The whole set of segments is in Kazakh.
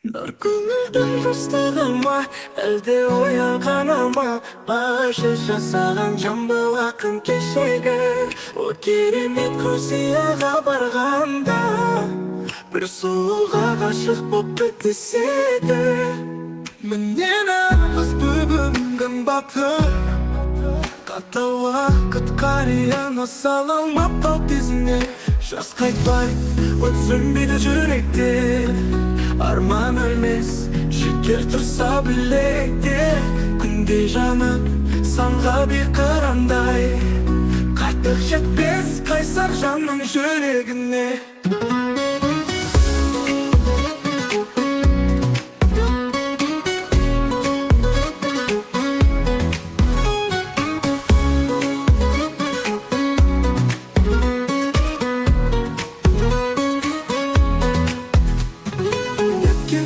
Нар көңілдің жастығы ма, әлде оянғаны ма? Бағашы жасаған жамбыл ақын кешегі. О керемет Грузияға барғанда бір сұлуға ғашық боп бітіседі. Менен нағыз бүгінгі батыр, қатал уақыт қарияны сала алмап тезіне. Жас қайтпай, от сөнбейді жүректе, арман өлмес, жігер тұрса білекте. Күнде жанып, санға бір қырандай, қайтық жетпес қайсар жанның жүрегіне.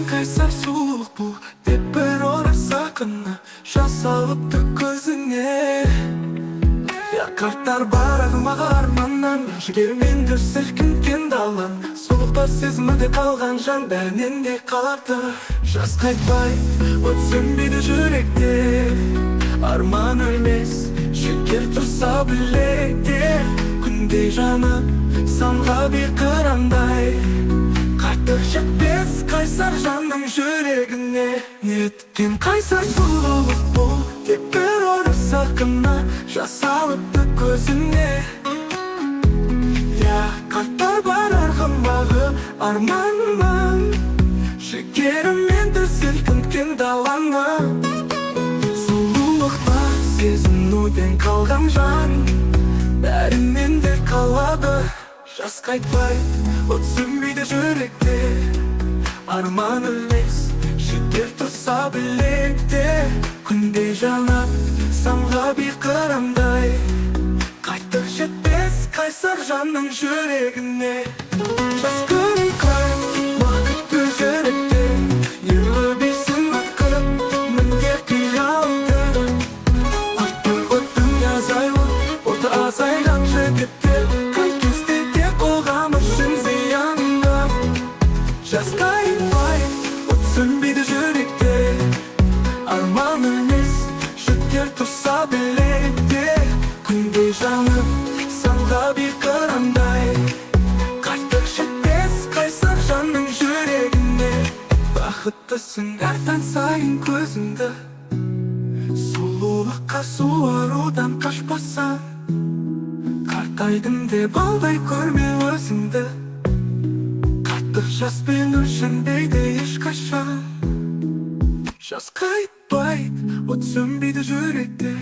Қайсар сұлулық бұл, деп бір орыс ақыны жасалыпты көзіне. Қарттар барағымаға арманнан, жігермен сілкінткен далан. Сұлықтар сезіміде қалған жан бәрінен де қаларды. Жас қайтпай, от сөнбейді жүректе, арман өлмес, жігер тұрса білекте. Күнде жанып, санға бір қырандай, қайтық жетпес қайсар жанның жүрегіне. Неткен қайсар сұлулық бұл, тек бір орыс ақыны жасалыпты көзіне. Қарттар бар арғымағы арманнан, жігерімен сілкінткен даланы. Сұлулықта сезінуден қалған жан бәрінен де қалады. Жас қайтпай, от сөнбейді жүректе, арман өлмес, жігер тұрса білекте. Күнде жанып, санға бір қырандай, қайтық жетпес қайсар жанның жүрегіне. Жас күн қай, уақытты жүректе, ерлі бейсін ақырып, мінгер қиялды. Артыр өттің азайлы, оты азайған жігіттер, қай кезде де қоғам үшін зиянды. Жас қайтпай, от сөнбейді жүректе, арман өлмес, жігер тұрса білекте. Күнде жанып, санға бір қырандай, қайтық жетпес қайсар жанның жүрегіне. Бақыттысың әр таң сайын көзіңді, сұлулыққа суарудан қашпасан. Қартайдым деп алдай көрме өзіңді, қартық жаспен өлшенбейді ешқашан. Жас қайтпайды, от сөнбейді жүректе,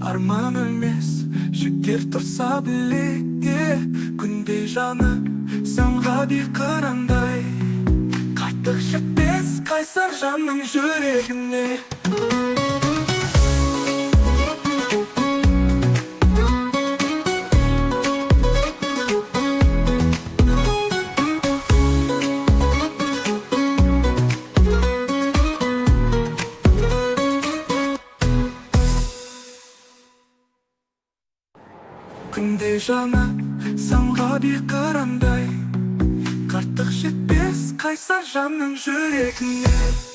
арман өлмес, жігер тұрса білекте. Күнде жанып, санға бір қырандай, қайтық жетпес қайсар жанның жүрегіне. Күнде жанып, санға бір қырандай, қартық жетпес қайсар жанның жүрегіне.